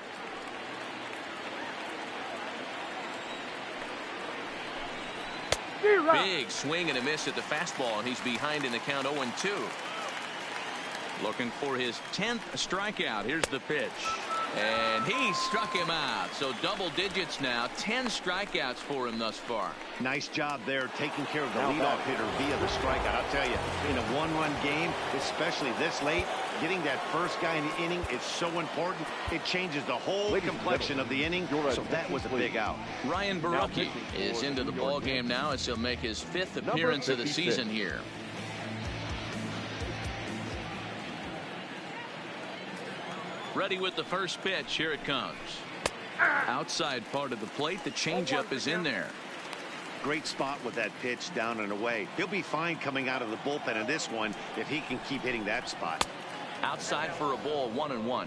D: Big swing and a miss at the fastball, and he's behind in the count 0-2. Looking for his 10th strikeout. Here's the pitch. And he struck him out. So double digits now. 10 strikeouts for him thus far.
E: Nice job there taking care of the leadoff hitter via the strikeout. I'll tell you, in a one-run game, especially this late, getting that first guy in the inning is so important. It changes the whole complexion of the inning. So that was a big out.
D: Ryan Barucki is into the ball game now as he'll make his 5th appearance of the season here. Ready with the first pitch. Here it comes. Outside part of the plate. The changeup is in there.
E: Great spot with that pitch down and away. He'll be fine coming out of the bullpen in this one if he can keep hitting that spot.
D: Outside for a ball, 1-1.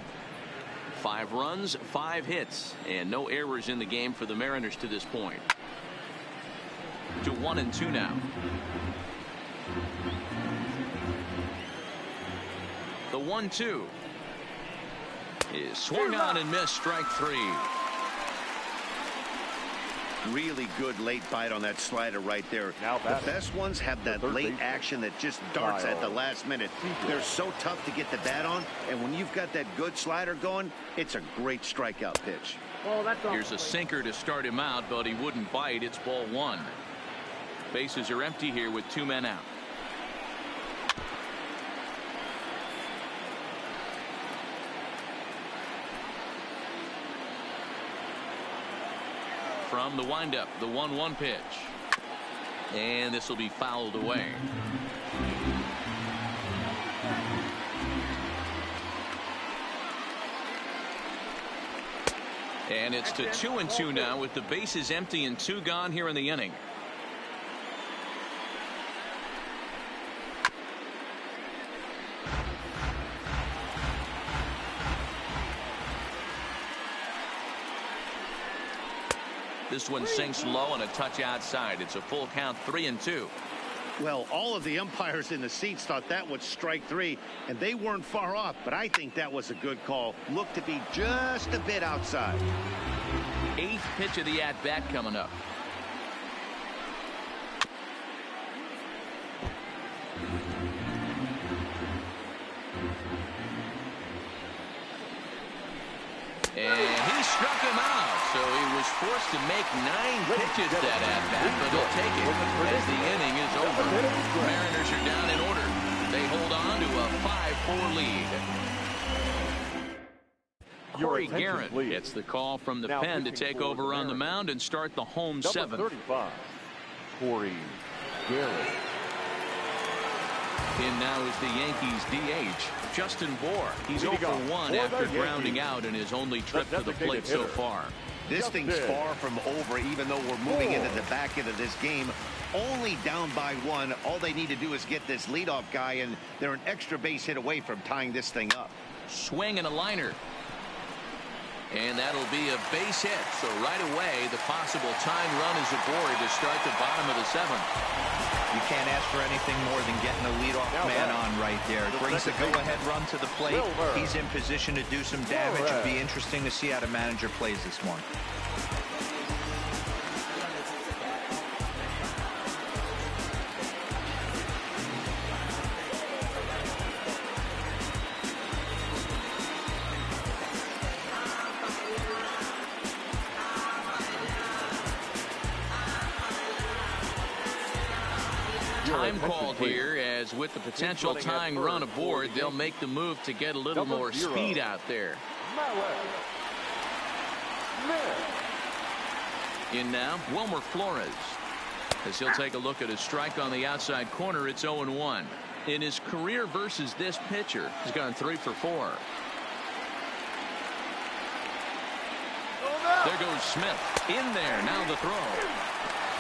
D: 5 runs, 5 hits, and no errors in the game for the Mariners to this point. To 1-2 now. The 1-2 is swung on and missed, strike 3.
E: Really good late bite on that slider right there. The best ones have that late action that just darts at the last minute. They're so tough to get the bat on, and when you've got that good slider going, it's a great strikeout pitch.
D: Here's a sinker to start him out, but he wouldn't bite. It's ball 1. Bases are empty here with 2 men out. From the windup, the 1-1 pitch. And this will be fouled away. And it's to 2-2 now with the bases empty and 2 gone here in the inning. This one sinks low and a touch outside. It's a full count, 3-2.
E: Well, all of the umpires in the seats thought that was strike 3, and they weren't far off, but I think that was a good call. Looked to be just a bit outside.
D: 8th pitch of the at-bat coming up. And he struck him out, so he was forced to make 9 pitches that at-bat, but he'll take it as the inning is over. Mariners are down in order. They hold on to a 5-4 lead. Corey Garrett gets the call from the pen to take over on the mound and start the home 7th.
F: 35, Corey Garrett.
D: In now is the Yankees DH, Justin Bour. He's 0 for 1 after grounding out in his only trip to the plate so far.
E: This thing's far from over, even though we're moving into the back end of this game. Only down by 1. All they need to do is get this leadoff guy, and they're an extra base hit away from tying this thing up.
D: Swing and a liner. And that'll be a base hit. So right away, the possible tying run is aboard to start the bottom of the 7th.
G: You can't ask for anything more than getting a leadoff man on right there. It brings the go-ahead run to the plate. He's in position to do some damage. It'd be interesting to see how the manager plays this one.
D: Time called here, as with the potential tying run aboard, they'll make the move to get a little more speed out there. In now, Wilmer Flores, as he'll take a look at his strike on the outside corner. It's 0-1. In his career versus this pitcher, he's gone 3 for 4. There goes Smith. In there, now the throw.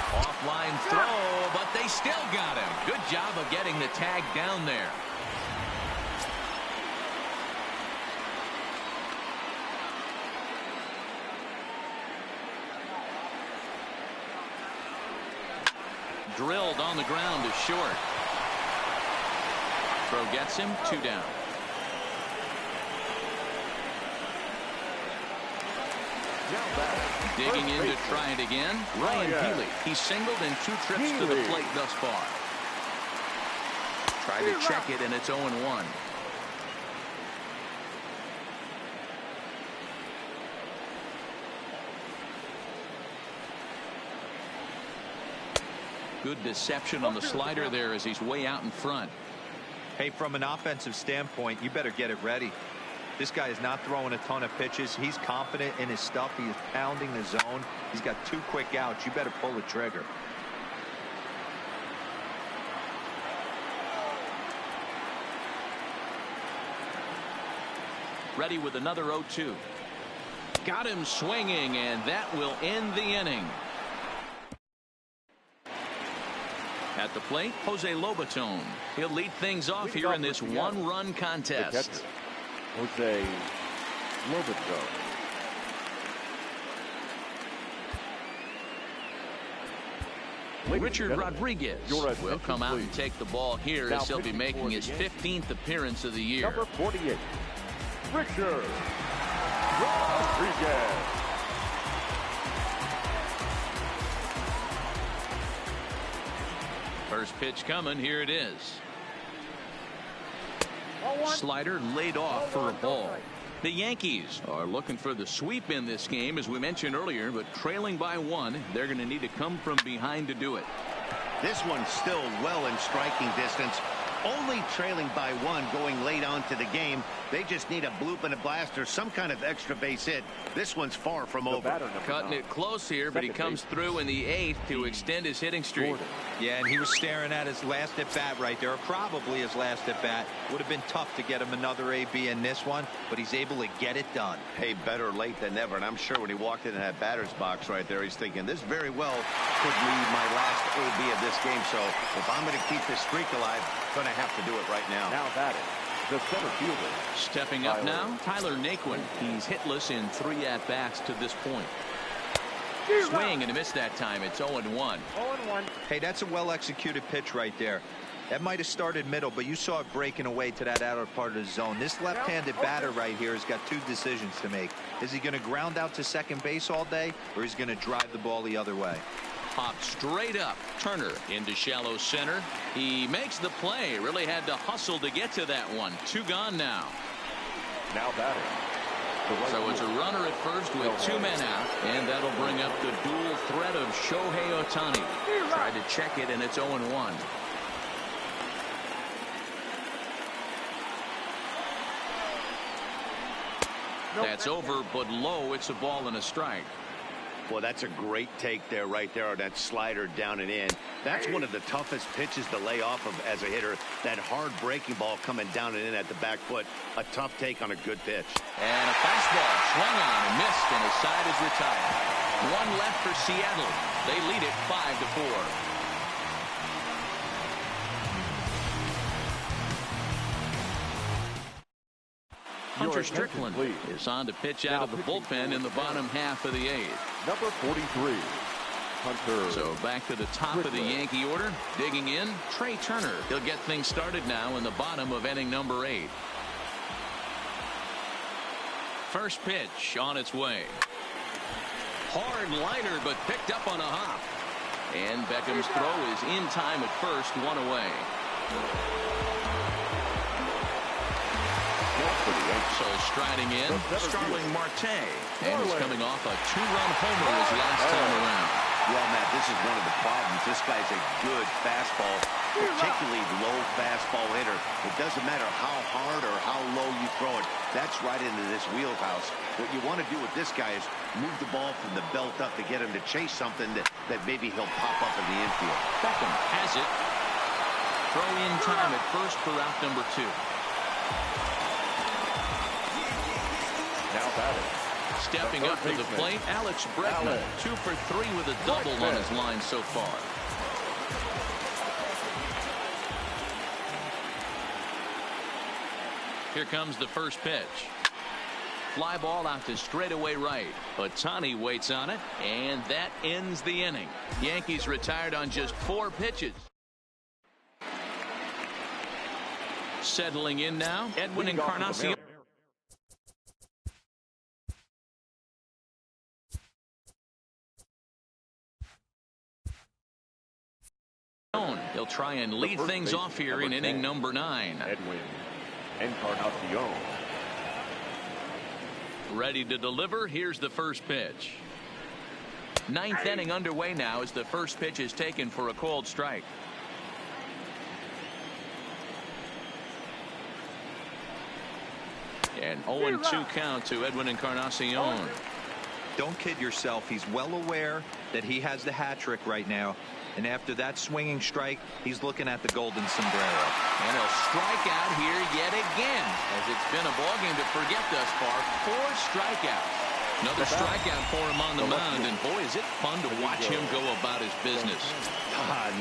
D: Offline throw, but they still got him. Good job of getting the tag down there. Drilled on the ground to short. Throw gets him, 2 down. Digging in to try it again, Ryan Healy. He's singled in 2 trips to the plate thus far. Try to check it, and it's 0-1. Good deception on the slider there as he's way out in front.
G: Hey, from an offensive standpoint, you better get it ready. This guy is not throwing a ton of pitches. He's confident in his stuff. He is pounding the zone. He's got 2 quick outs. You better pull the trigger.
D: Ready with another 0-2. Got him swinging, and that will end the inning. At the plate, Jose Lobaton. He'll lead things off here in this 1-run contest.
F: Jose Lobaton.
D: Richard Rodriguez will come out and take the ball here as he'll be making his 15th appearance of the year.
F: Number 48, Richard Rodriguez.
D: First pitch coming. Here it is. Slider laid off for a ball. The Yankees are looking for the sweep in this game, as we mentioned earlier, but trailing by 1, they're going to need to come from behind to do it.
E: This one's still well in striking distance. Only trailing by 1 going late on to the game. They just need a bloop and a blast or some kind of extra base hit. This one's far from over.
D: Cutting it close here, but he comes through in the 8th to extend his hitting streak.
G: Yeah, and he was staring at his last at bat right there, or probably his last at bat. Would have been tough to get him another AB in this one, but he's able to get it done.
E: Hey, better late than never. And I'm sure when he walked into that batter's box right there, he's thinking this very well could be my last AB of this game. So if I'm going to keep this streak alive, I'm going to have to do it right now.
F: Now batting, the center fielder.
D: Stepping up now, Tyler Naquin. He's hitless in 3 at-bats to this point. Swing and a miss that time. It's 0-1.
F: 0-1.
G: Hey, that's a well-executed pitch right there. That might have started middle, but you saw it breaking away to that outer part of the zone. This left-handed batter right here has got two decisions to make. Is he going to ground out to second base all day, or is he going to drive the ball the other way?
D: Popped straight up. Turner into shallow center. He makes the play. Really had to hustle to get to that one. 2 gone now.
F: Now batting.
D: So it's a runner at first with 2 men out, and that'll bring up the dual threat of Shohei Ohtani. Tried to check it, and it's 0-1. That's over, but low. It's a ball and a strike.
E: Well, that's a great take there, right there, on that slider down and in. That's one of the toughest pitches to lay off of as a hitter. That hard breaking ball coming down and in at the back foot. A tough take on a good pitch.
D: And a fastball swung on and missed, and his side is retired. 1 left for Seattle. They lead it 5-4. Hunter Strickland is on to pitch out of the bullpen in the bottom half of the 8th.
F: Number 43, Hunter.
D: So back to the top of the Yankee order. Digging in, Trey Turner. He'll get things started now in the bottom of inning number 8. First pitch on its way. Hard liner, but picked up on a hop. And Beckham's throw is in time at first, 1 away. So striding in, Starling Marte. And he's coming off a 2-run homer his last time around.
E: Well, Matt, this is one of the problems. This guy's a good fastball, particularly low fastball hitter. It doesn't matter how hard or how low you throw it. That's right into this wheelhouse. What you want to do with this guy is move the ball from the belt up to get him to chase something that maybe he'll pop up in the infield.
D: Beckham has it. Throw in time at first for out number 2.
F: Now batting.
D: Stepping up to the plate, Alex Bregman. 2 for 3 with a double on his line so far. Here comes the first pitch. Fly ball out to straightaway right. Ohtani waits on it, and that ends the inning. Yankees retired on just 4 pitches. Settling in now, Edwin Encarnacion. He'll try and lead things off here in inning number 9.
F: Edwin Encarnacion.
D: Ready to deliver. Here's the first pitch. 9th inning underway now as the first pitch is taken for a called strike. An 0-2 count to Edwin Encarnacion.
G: Don't kid yourself. He's well aware that he has the hat trick right now. And after that swinging strike, he's looking at the golden sombrero.
D: And a strikeout here yet again, as it's been a ballgame to forget thus far. 4 strikeouts. Another strikeout for him on the mound, and boy, is it fun to watch him go about his business.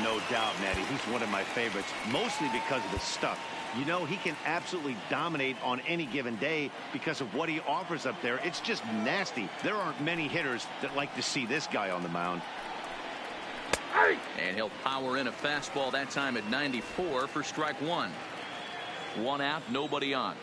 E: No doubt, Matty. He's one of my favorites, mostly because of his stuff. You know, he can absolutely dominate on any given day because of what he offers up there. It's just nasty. There aren't many hitters that like to see this guy on the mound.
D: And he'll power in a fastball that time at 94 for strike 1. 1 out, nobody on.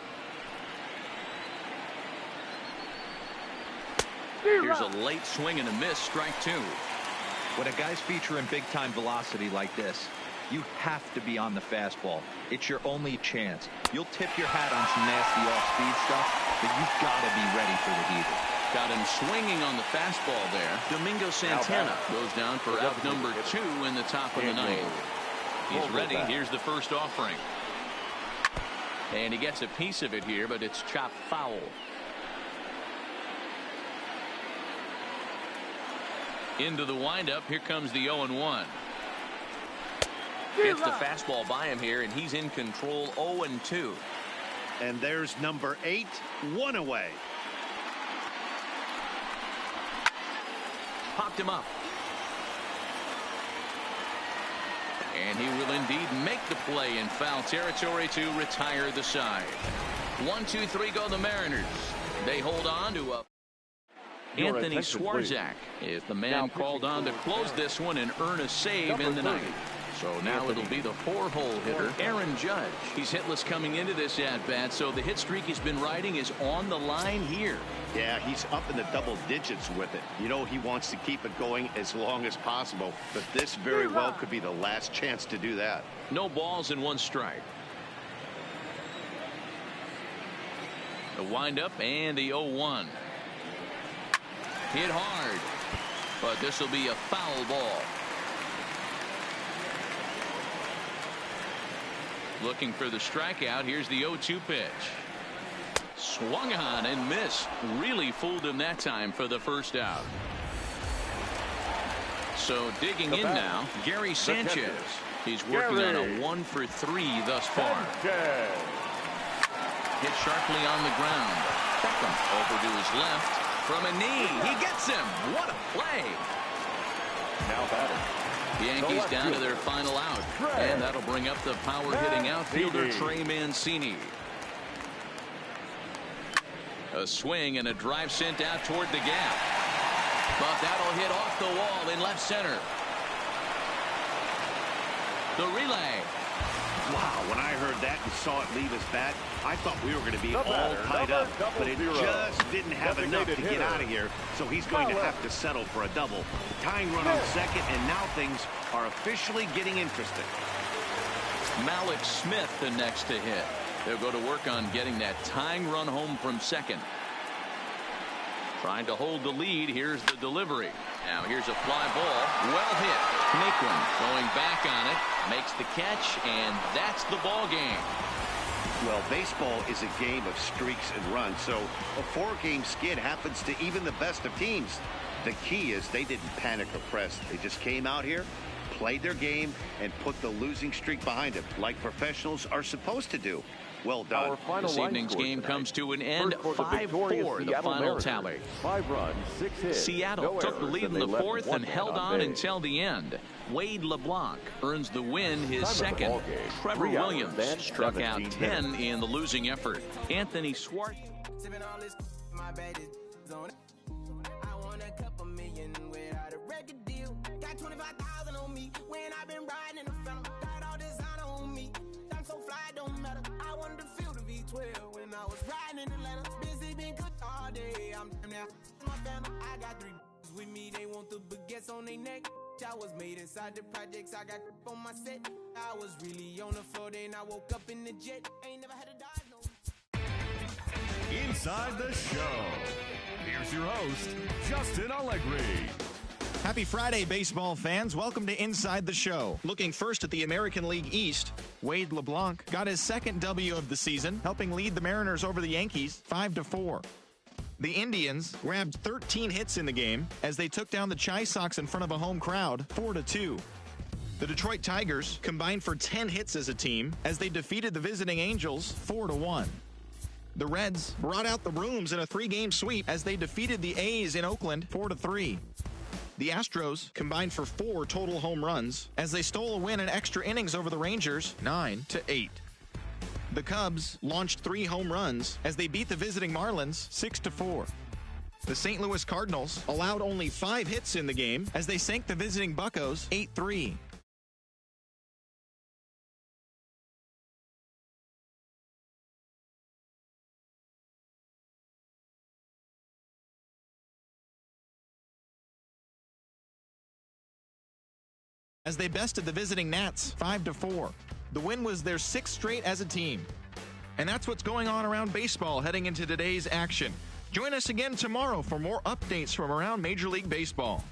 D: Here's a late swing and a miss, strike 2.
G: When a guy's featuring big-time velocity like this, you have to be on the fastball. It's your only chance. You'll tip your hat on some nasty off-speed stuff, but you've got to be ready for the heater.
D: Got him swinging on the fastball there. Domingo Santana goes down for out number 2 in the top of the 9th. He's ready. Here's the first offering. And he gets a piece of it here, but it's chopped foul. Into the windup. Here comes the 0-1. Gets the fastball by him here, and he's in control. 0-2.
E: And there's number 8, 1 away.
D: Popped him up. And he will indeed make the play in foul territory to retire the side. 1, 2, 3 go the Mariners. They hold on to a Anthony Swarzak is the man called on to close this one and earn a save in the ninth. So now it'll be the 4-hole hitter, Aaron Judge. He's hitless coming into this at-bat, so the hit streak he's been riding is on the line here.
E: Yeah, he's up in the double digits with it. You know, he wants to keep it going as long as possible, but this very well could be the last chance to do that.
D: No balls and 1 strike. The windup and the 0-1. Hit hard, but this will be a foul ball. Looking for the strikeout. Here's the 0-2 pitch. Swung on and missed. Really fooled him that time for the first out. So digging in now, Gary Sanchez. He's working on a 1-for-3 thus far. Hit sharply on the ground. Beckham over to his left. From a knee. He gets him. What a play.
F: Now batting.
D: The Yankees down to their final out. And that'll bring up the power-hitting outfielder Trey Mancini. A swing and a drive sent out toward the gap. But that'll hit off the wall in left center. The relay.
E: Wow, when I heard that and saw it leave his bat, I thought we were going to be all tied up, but it just didn't have enough to get out of here, so he's going to have to settle for a double. Tying run on second, and now things are officially getting interesting.
D: Malik Smith the next to hit. They'll go to work on getting that tying run home from second. Trying to hold the lead. Here's the delivery. Now here's a fly ball. Well hit. Naquin going back on it. Makes the catch, and that's the ball game.
E: Well, baseball is a game of streaks and runs, so a 4-game skid happens to even the best of teams. The key is they didn't panic or press. They just came out here, played their game, and put the losing streak behind them, like professionals are supposed to do. Well done.
D: This evening's game comes to an end. 5-4, the final tally.
F: 5 runs, 6 hits.
D: Seattle took the lead in the fourth and held on until the end. Wade LeBlanc earns the win, his second. Trevor Williams struck out 10 in the losing effort. Anthony Swartz.
C: I want a couple million without a record deal. Got 25,000 on me when I've been riding in the phantom. Got all designer on me. I'm so fly, don't matter. I wanted to feel the V12 when I was riding in Atlanta. Busy been good all day. I'm now my family. I got 3 with me. They want the baguettes on their neck. I was made inside the projects. I got on my set. I was really on the floor. Then I woke up in the jet. Ain't never had a dive, no.
A: Inside the show. Here's your host, Justin Allegri.
B: Happy Friday, baseball fans. Welcome to Inside the Show. Looking first at the American League East, Wade LeBlanc got his second W of the season, helping lead the Mariners over the Yankees 5-4. The Indians grabbed 13 hits in the game as they took down the Chi Sox in front of a home crowd 4-2. The Detroit Tigers combined for 10 hits as a team as they defeated the visiting Angels 4-1. The Reds brought out the rooms in a 3-game sweep as they defeated the A's in Oakland 4-3. The Astros combined for 4 total home runs as they stole a win in extra innings over the Rangers 9-8. The Cubs launched 3 home runs as they beat the visiting Marlins 6-4. The St. Louis Cardinals allowed only 5 hits in the game as they sank the visiting Buccos 8-3. As they bested the visiting Nats 5-4. The win was their 6th straight as a team. And that's what's going on around baseball heading into today's action. Join us again tomorrow for more updates from around Major League Baseball.